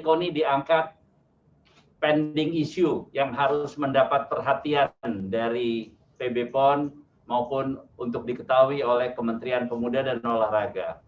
KONI diangkat pending issue yang harus mendapat perhatian dari PB PON maupun untuk diketahui oleh Kementerian Pemuda dan Olahraga.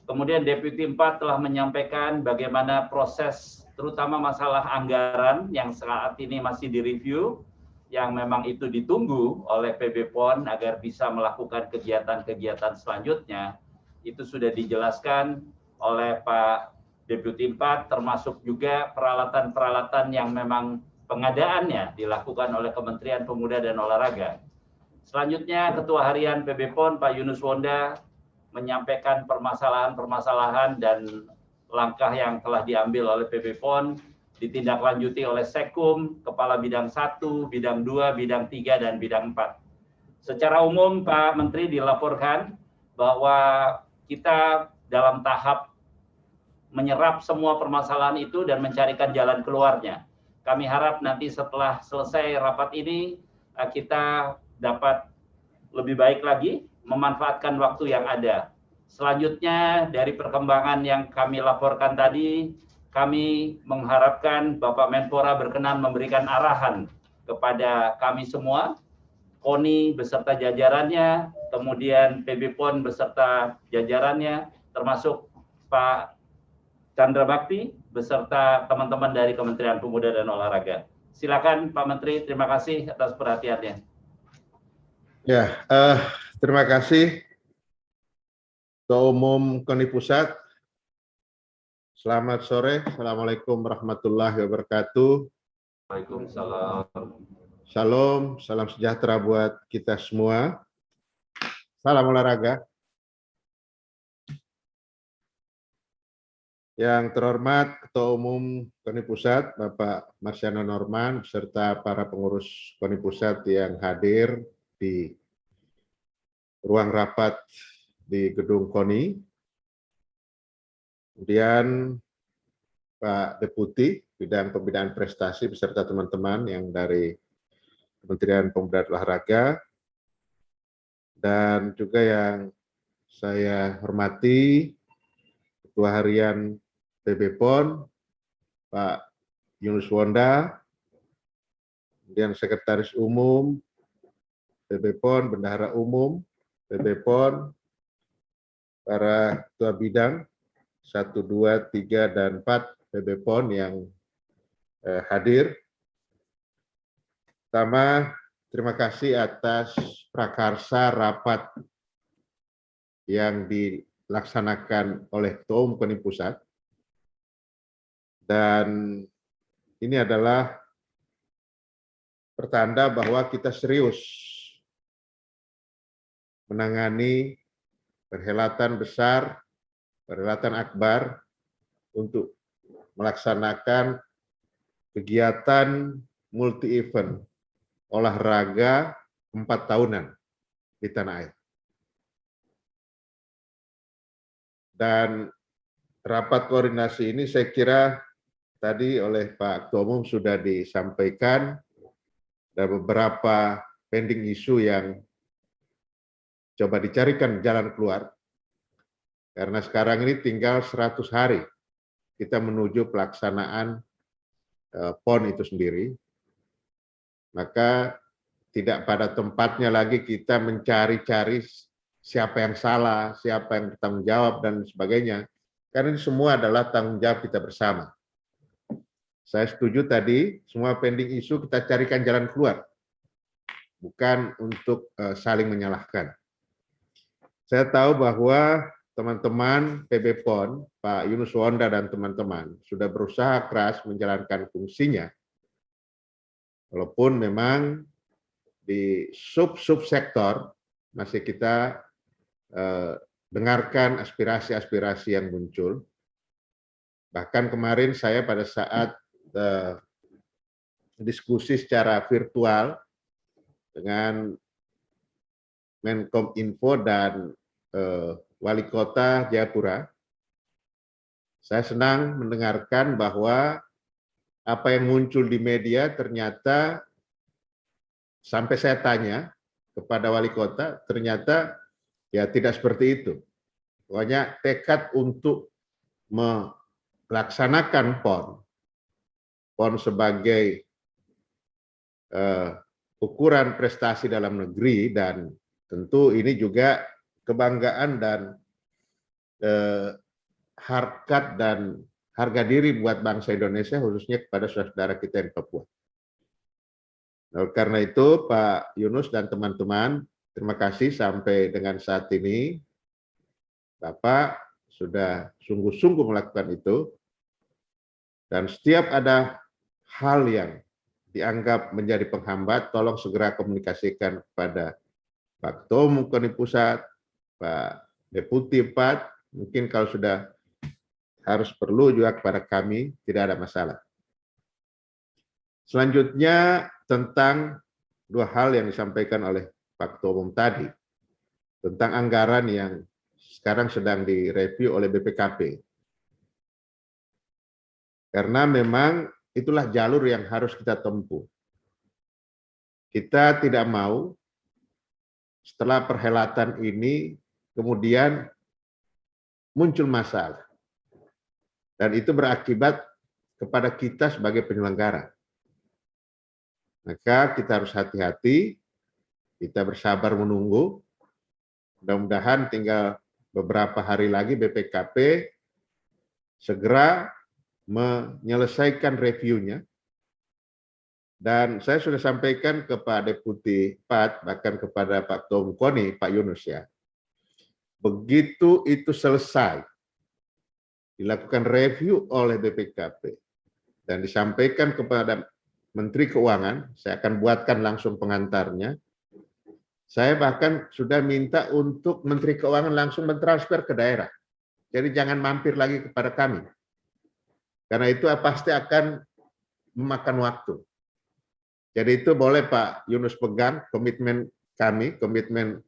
Kemudian Deputi 4 telah menyampaikan bagaimana proses terutama masalah anggaran yang saat ini masih direview, yang memang itu ditunggu oleh PB PON agar bisa melakukan kegiatan-kegiatan selanjutnya. Itu sudah dijelaskan oleh Pak Deputi 4, termasuk juga peralatan-peralatan yang memang pengadaannya dilakukan oleh Kementerian Pemuda dan Olahraga. Selanjutnya Ketua Harian PB PON Pak Yunus Wonda menyampaikan permasalahan-permasalahan dan langkah yang telah diambil oleh PB PON, ditindaklanjuti oleh Sekum, Kepala Bidang 1, Bidang 2, Bidang 3, dan Bidang 4. Secara umum Pak Menteri dilaporkan bahwa kita dalam tahap menyerap semua permasalahan itu dan mencarikan jalan keluarnya. Kami harap nanti setelah selesai rapat ini, kita dapat lebih baik lagi memanfaatkan waktu yang ada. Selanjutnya dari perkembangan yang kami laporkan tadi, kami mengharapkan Bapak Menpora berkenan memberikan arahan kepada kami semua, KONI beserta jajarannya, kemudian PB PON beserta jajarannya, termasuk Pak Chandra Bakti beserta teman-teman dari Kementerian Pemuda dan Olahraga. Silakan Pak Menteri, terima kasih atas perhatiannya. Ya, terima kasih Ketua Umum KONI Pusat. Selamat sore, Assalamualaikum warahmatullahi wabarakatuh. Waalaikumsalam. Shalom, salam sejahtera buat kita semua. Salam olahraga. Yang terhormat Ketua Umum KONI Pusat, Bapak Marsiano Norman, beserta para pengurus KONI Pusat yang hadir di ruang rapat di gedung KONI. Kemudian Pak Deputi Bidang Pembinaan Prestasi beserta teman-teman yang dari Kementerian Pemuda dan Olahraga, dan juga yang saya hormati Ketua Harian PB PON Pak Yunus Wonda, kemudian Sekretaris Umum PB PON, Bendahara Umum PB PON, para Ketua Bidang 1, 2, 3, dan 4 PB PON yang hadir. Pertama, terima kasih atas prakarsa rapat yang dilaksanakan oleh Ketua Umum KONI Pusat. Dan ini adalah pertanda bahwa kita serius menangani perhelatan besar, perhelatan akbar untuk melaksanakan kegiatan multi-event olahraga 4 tahunan di tanah air. Dan rapat koordinasi ini saya kira tadi oleh Pak Ketua Umum sudah disampaikan, ada beberapa pending isu yang coba dicarikan jalan keluar, karena sekarang ini tinggal 100 hari kita menuju pelaksanaan PON itu sendiri, maka tidak pada tempatnya lagi kita mencari-cari siapa yang salah, siapa yang bertanggung jawab, dan sebagainya, karena ini semua adalah tanggung jawab kita bersama. Saya setuju tadi, semua pending isu kita carikan jalan keluar, bukan untuk saling menyalahkan. Saya tahu bahwa teman-teman PB PON, Pak Yunus Wonda dan teman-teman sudah berusaha keras menjalankan fungsinya, walaupun memang di sub-sektor masih kita dengarkan aspirasi-aspirasi yang muncul. Bahkan kemarin saya pada saat diskusi secara virtual dengan Menkominfo dan Wali Kota Jayapura, saya senang mendengarkan bahwa apa yang muncul di media ternyata sampai saya tanya kepada Wali Kota, ternyata ya tidak seperti itu. Pokoknya tekad untuk laksanakan PON sebagai ukuran prestasi dalam negeri, dan tentu ini juga kebanggaan dan harkat dan harga diri buat bangsa Indonesia, khususnya kepada saudara-saudara kita yang Papua. Nah, karena itu Pak Yunus dan teman-teman, terima kasih sampai dengan saat ini Bapak sudah sungguh-sungguh melakukan itu, dan setiap ada hal yang dianggap menjadi penghambat, tolong segera komunikasikan kepada Pak Ketua Umum KONI Pusat, Pak Deputi 4, mungkin kalau sudah harus perlu juga kepada kami, tidak ada masalah. Selanjutnya tentang dua hal yang disampaikan oleh Pak Ketua Umum tadi, tentang anggaran yang sekarang sedang direview oleh BPKP. Karena memang itulah jalur yang harus kita tempuh. Kita tidak mau setelah perhelatan ini kemudian muncul masalah. Dan itu berakibat kepada kita sebagai penyelenggara. Maka kita harus hati-hati, kita bersabar menunggu. Mudah-mudahan tinggal beberapa hari lagi BPKP segera menyelesaikan reviewnya. Dan saya sudah sampaikan ke Pak Deputi 4, bahkan kepada Pak Ketua Umum KONI, Pak Yunus ya. Begitu itu selesai, dilakukan review oleh BPKP, dan disampaikan kepada Menteri Keuangan, saya akan buatkan langsung pengantarnya. Saya bahkan sudah minta untuk Menteri Keuangan langsung mentransfer ke daerah. Jadi jangan mampir lagi kepada kami. Karena itu pasti akan memakan waktu. Jadi itu boleh Pak Yunus pegang komitmen kami, komitmen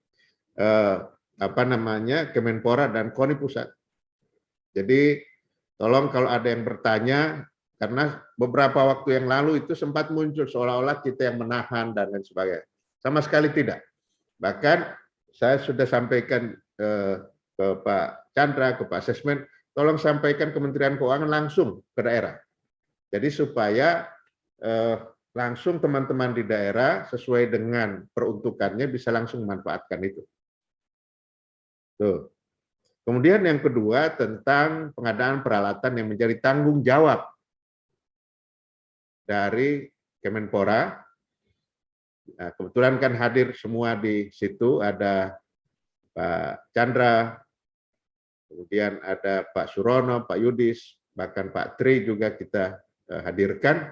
Kemenpora dan KONI Pusat. Jadi tolong kalau ada yang bertanya, karena beberapa waktu yang lalu itu sempat muncul seolah-olah kita yang menahan dan lain sebagainya. Sama sekali tidak. Bahkan saya sudah sampaikan ke Pak Chandra, ke Pak Sesmen, tolong sampaikan Kementerian Keuangan langsung ke daerah. Jadi supaya langsung teman-teman di daerah sesuai dengan peruntukannya bisa langsung memanfaatkan itu. Tuh. Kemudian yang kedua tentang pengadaan peralatan yang menjadi tanggung jawab dari Kemenpora. Nah, kebetulan kan hadir semua di situ, ada Pak Chandra, kemudian ada Pak Surono, Pak Yudis, bahkan Pak Tri juga kita hadirkan.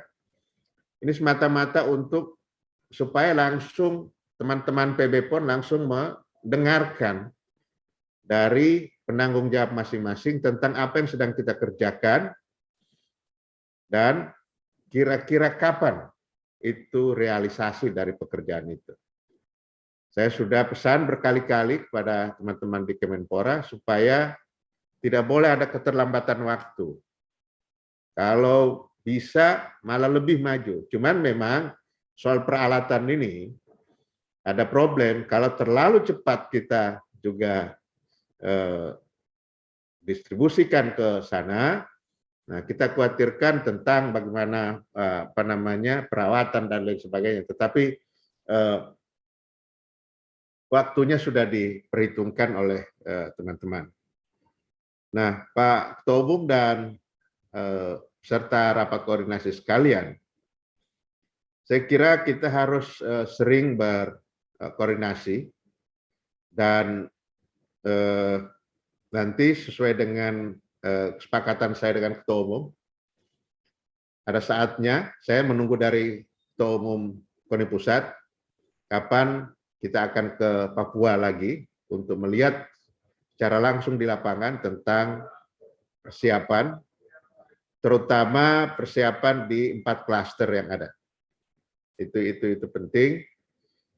Ini semata-mata untuk supaya langsung teman-teman PB PON langsung mendengarkan dari penanggung jawab masing-masing tentang apa yang sedang kita kerjakan dan kira-kira kapan itu realisasi dari pekerjaan itu. Saya sudah pesan berkali-kali kepada teman-teman di Kemenpora supaya tidak boleh ada keterlambatan waktu. Kalau bisa malah lebih maju. Cuman memang soal peralatan ini ada problem, kalau terlalu cepat kita juga distribusikan ke sana. Nah, kita khawatirkan tentang bagaimana perawatan dan lain sebagainya. Tetapi waktunya sudah diperhitungkan oleh teman-teman. Nah, Pak Ketua Umum dan serta rapat koordinasi sekalian, saya kira kita harus sering berkoordinasi dan nanti sesuai dengan kesepakatan saya dengan Ketua Umum, ada saatnya saya menunggu dari Ketua Umum KONI Pusat kapan kita akan ke Papua lagi untuk melihat secara langsung di lapangan tentang persiapan, terutama persiapan di 4 klaster yang ada. Itu penting.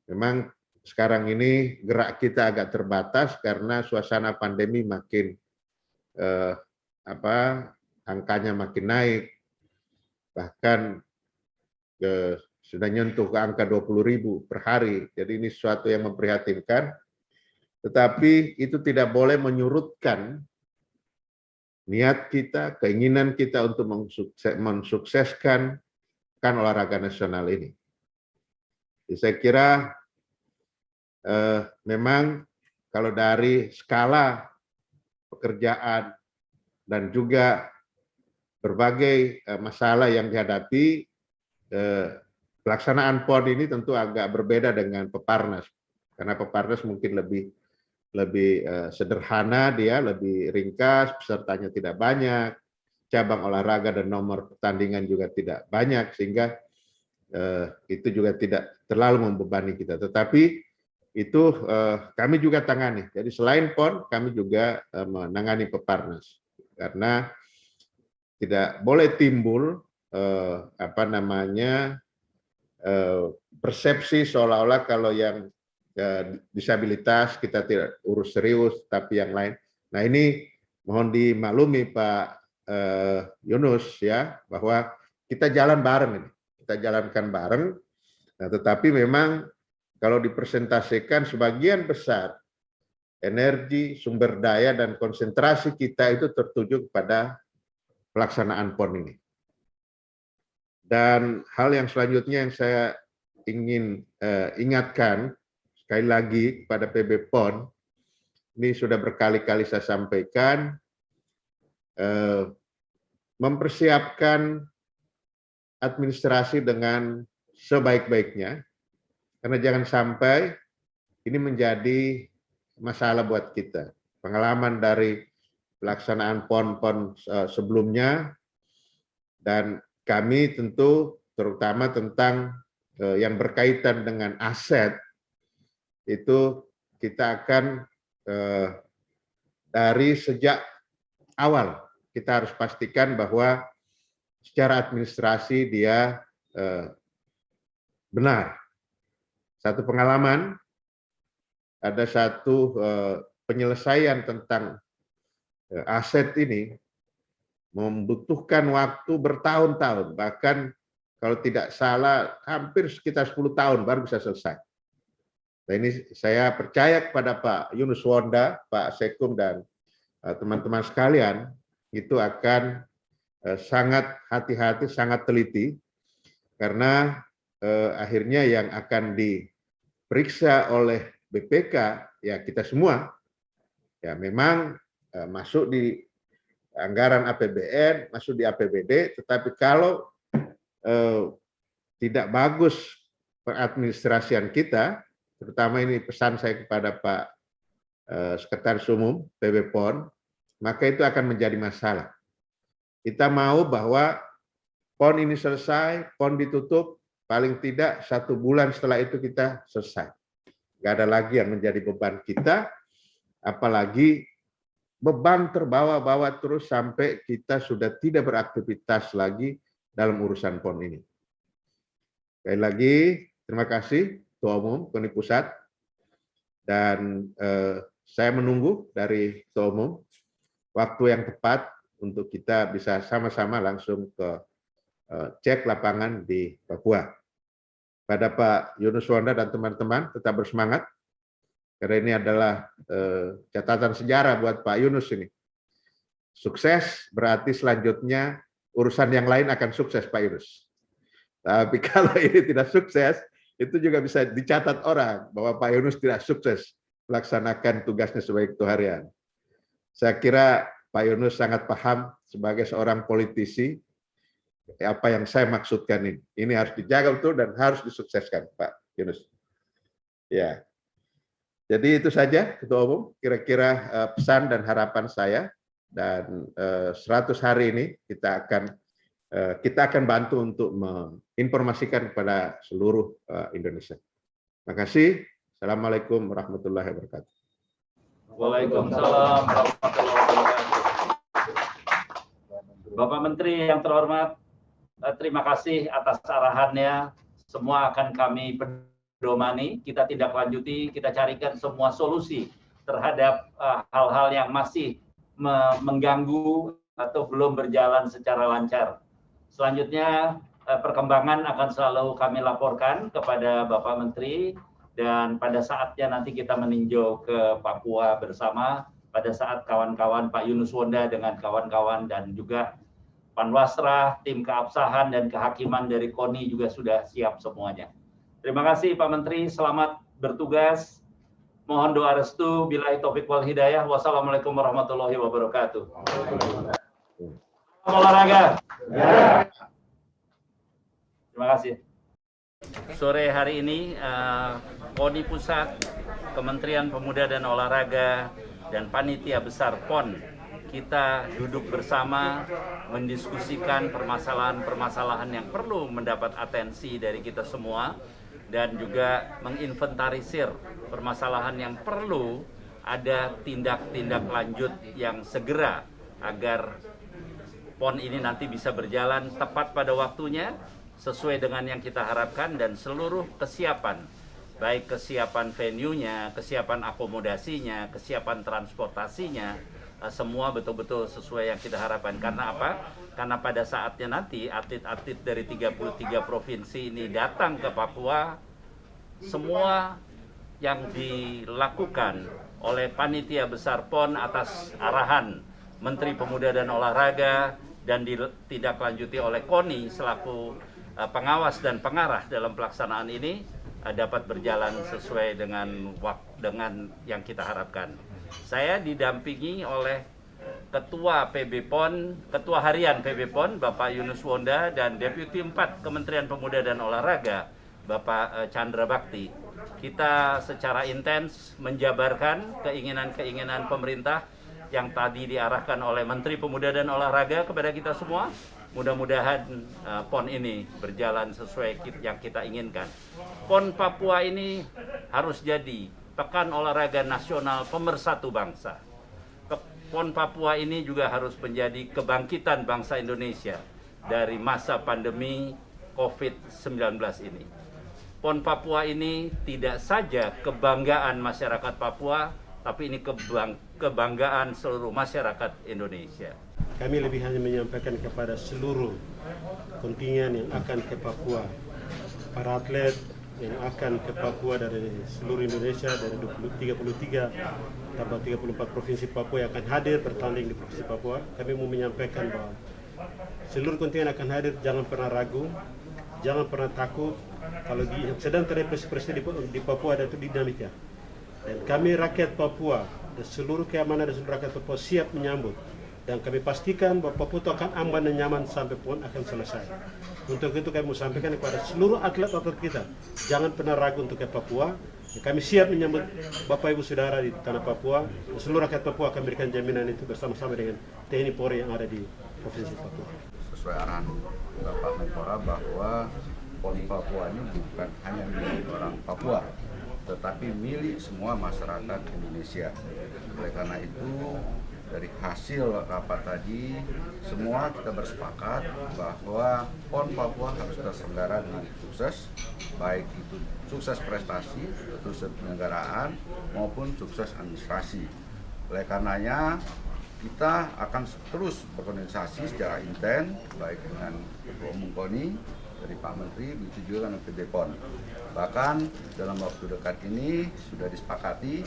Memang sekarang ini gerak kita agak terbatas karena suasana pandemi makin angkanya makin naik, bahkan sudah nyentuh ke angka 20.000 per hari. Jadi ini sesuatu yang memprihatinkan, tetapi itu tidak boleh menyurutkan niat kita, keinginan kita untuk mensukseskan olahraga nasional ini. Jadi saya kira memang kalau dari skala pekerjaan dan juga berbagai masalah yang dihadapi, pelaksanaan PON ini tentu agak berbeda dengan Peparnas, karena Peparnas mungkin lebih sederhana, dia lebih ringkas, pesertanya tidak banyak, cabang olahraga dan nomor pertandingan juga tidak banyak, sehingga itu juga tidak terlalu membebani kita. Tetapi itu kami juga tangani. Jadi selain PON, kami juga menangani Peparnas, karena tidak boleh timbul persepsi seolah-olah kalau yang disabilitas kita tidak urus serius, tapi yang lain. Nah ini mohon dimaklumi Pak Yunus ya, bahwa kita jalan bareng ini, kita jalankan bareng. Nah, tetapi memang kalau dipresentasikan sebagian besar energi, sumber daya dan konsentrasi kita itu tertuju kepada pelaksanaan PON ini. Dan hal yang selanjutnya yang saya ingin ingatkan sekali lagi kepada PB PON, ini sudah berkali-kali saya sampaikan, mempersiapkan administrasi dengan sebaik-baiknya, karena jangan sampai ini menjadi masalah buat kita. Pengalaman dari pelaksanaan PON-PON sebelumnya, dan kami tentu terutama tentang yang berkaitan dengan aset, itu kita akan dari sejak awal kita harus pastikan bahwa secara administrasi dia benar. Satu pengalaman, ada satu penyelesaian tentang aset ini membutuhkan waktu bertahun-tahun, bahkan kalau tidak salah hampir sekitar 10 tahun baru bisa selesai. Nah, ini saya percaya kepada Pak Yunus Wonda, Pak Sekum, dan teman-teman sekalian, itu akan sangat hati-hati, sangat teliti, karena akhirnya yang akan diperiksa oleh BPK, ya kita semua, ya memang masuk di anggaran APBN, masuk di APBD, tetapi kalau tidak bagus pengadministrasian kita, terutama ini pesan saya kepada Pak Sekretaris Umum PB PON, maka itu akan menjadi masalah. Kita mau bahwa PON ini selesai, PON ditutup, paling tidak 1 bulan setelah itu kita selesai. Nggak ada lagi yang menjadi beban kita, apalagi beban terbawa-bawa terus sampai kita sudah tidak beraktivitas lagi dalam urusan PON ini. Sekali lagi, terima kasih Ketua Umum KONI Pusat, dan saya menunggu dari Ketua Umum waktu yang tepat untuk kita bisa sama-sama langsung ke cek lapangan di Papua. Pada Pak Yunus Wonda dan teman-teman tetap bersemangat, karena ini adalah catatan sejarah buat Pak Yunus ini. Sukses berarti selanjutnya urusan yang lain akan sukses Pak Yunus. Tapi kalau ini tidak sukses, itu juga bisa dicatat orang bahwa Pak Yunus tidak sukses melaksanakan tugasnya sebagai Ketua Harian. Saya kira Pak Yunus sangat paham sebagai seorang politisi apa yang saya maksudkan ini. Ini harus dijaga betul dan harus disukseskan Pak Yunus. Ya. Jadi itu saja Ketua Umum, kira-kira pesan dan harapan saya, dan 100 hari ini kita akan bantu untuk menginformasikan kepada seluruh Indonesia. Terima kasih. Assalamualaikum warahmatullahi wabarakatuh. Waalaikumsalam warahmatullahi wabarakatuh. Bapak Menteri yang terhormat, terima kasih atas arahannya. Semua akan kami pedomani, kita tindak lanjuti, kita carikan semua solusi terhadap hal-hal yang masih mengganggu atau belum berjalan secara lancar. Selanjutnya perkembangan akan selalu kami laporkan kepada Bapak Menteri, dan pada saatnya nanti kita meninjau ke Papua bersama, pada saat kawan-kawan Pak Yunus Wonda dengan kawan-kawan dan juga Panwasra, tim keabsahan dan kehakiman dari KONI juga sudah siap semuanya. Terima kasih Pak Menteri, selamat bertugas. Mohon doa restu, billahi taufik wal hidayah. Wassalamualaikum warahmatullahi wabarakatuh. Olahraga. Terima kasih. Sore hari ini, KONI Pusat, Kementerian Pemuda dan Olahraga, dan Panitia Besar PON, kita duduk bersama mendiskusikan permasalahan-permasalahan yang perlu mendapat atensi dari kita semua, dan juga menginventarisir permasalahan yang perlu ada tindak-tindak lanjut yang segera agar PON ini nanti bisa berjalan tepat pada waktunya, sesuai dengan yang kita harapkan, dan seluruh kesiapan, baik kesiapan venue-nya, kesiapan akomodasinya, kesiapan transportasinya, semua betul-betul sesuai yang kita harapkan. Karena apa? Karena pada saatnya nanti atlet-atlet dari 33 provinsi ini datang ke Papua, semua yang dilakukan oleh Panitia Besar PON atas arahan Menteri Pemuda dan Olahraga dan ditindaklanjuti oleh KONI selaku pengawas dan pengarah dalam pelaksanaan ini dapat berjalan sesuai dengan yang kita harapkan. Saya didampingi oleh Ketua PB PON, Ketua Harian PB PON, Bapak Yunus Wonda, dan Deputi 4 Kementerian Pemuda dan Olahraga, Bapak Chandra Bakti. Kita secara intens menjabarkan keinginan-keinginan pemerintah yang tadi diarahkan oleh Menteri Pemuda dan Olahraga kepada kita semua. Mudah-mudahan PON ini berjalan sesuai yang kita inginkan. PON Papua ini harus jadi Pekan Olahraga Nasional Pemersatu Bangsa. PON Papua ini juga harus menjadi kebangkitan bangsa Indonesia dari masa pandemi COVID-19 ini. PON Papua ini tidak saja kebanggaan masyarakat Papua, tapi ini kebanggaan seluruh masyarakat Indonesia. Kami lebih hanya menyampaikan kepada seluruh kontingen yang akan ke Papua, para atlet yang akan ke Papua dari seluruh Indonesia, dari 33 tambah 34 provinsi Papua yang akan hadir bertanding di provinsi Papua. Kami mau menyampaikan bahwa seluruh kontingen akan hadir, jangan pernah ragu, jangan pernah takut. Kalau sedang terjadi peristiwa di Papua ada itu dinamika. Dan kami rakyat Papua dan seluruh keamanan dan seluruh rakyat Papua siap menyambut. Dan kami pastikan bahwa Papua itu akan aman dan nyaman sampai PON akan selesai. Untuk itu kami mau sampaikan kepada seluruh atlet-atlet kita, jangan pernah ragu untuk ke Papua. Kami siap menyambut Bapak Ibu Saudara di tanah Papua. Dan seluruh rakyat Papua akan berikan jaminan itu bersama-sama dengan TNI Polri yang ada di Provinsi Papua. Sesuai arahan Bapak Menpora bahwa PON Papua ini bukan hanya milik orang Papua, tetapi milik semua masyarakat Indonesia. Oleh karena itu, dari hasil rapat tadi, semua kita bersepakat bahwa PON Papua harus terselenggara dengan sukses, baik itu sukses prestasi, sukses penyelenggaraan, maupun sukses administrasi. Oleh karenanya, kita akan terus berkoordinasi secara intens, baik dengan Ketua Umum KONI, dari Pak Menteri, begitu juga dengan PB PON. Bahkan dalam waktu dekat ini sudah disepakati,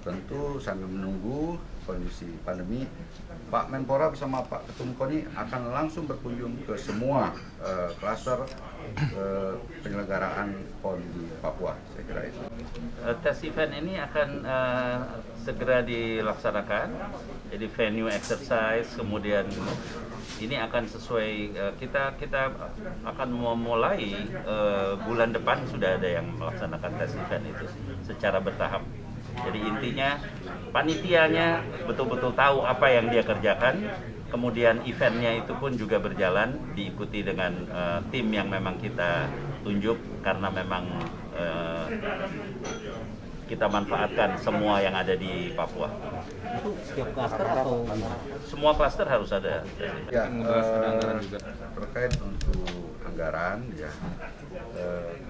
tentu sambil menunggu kondisi pandemi, Pak Menpora bersama Pak Ketua Umum KONI akan langsung berkunjung ke semua klaster penyelenggaraan PON di Papua. Saya kira itu. Tes event ini akan segera dilaksanakan, jadi venue exercise, kemudian ini akan sesuai kita akan memulai bulan depan sudah ada yang melaksanakan tes event itu secara bertahap. Jadi intinya panitianya betul-betul tahu apa yang dia kerjakan, kemudian eventnya itu pun juga berjalan diikuti dengan tim yang memang kita tunjuk karena memang kita manfaatkan semua yang ada di Papua. Itu setiap klaster atau semua klaster harus ada. Ya, terkait untuk anggaran, ya,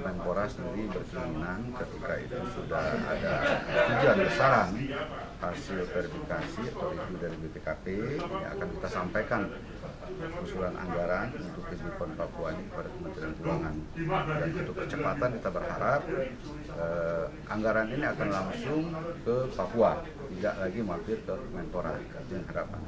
Menpora sendiri berkeinginan ketika itu sudah ada tujuan besaran hasil verifikasi atau review dari BPKP, ini akan kita sampaikan usulan anggaran untuk PON Papua ini kepada Kementerian Keuangan. Dan untuk percepatan kita berharap anggaran ini akan langsung ke Papua. tidak lagi mampir ke Menpora. Itu yang harapan.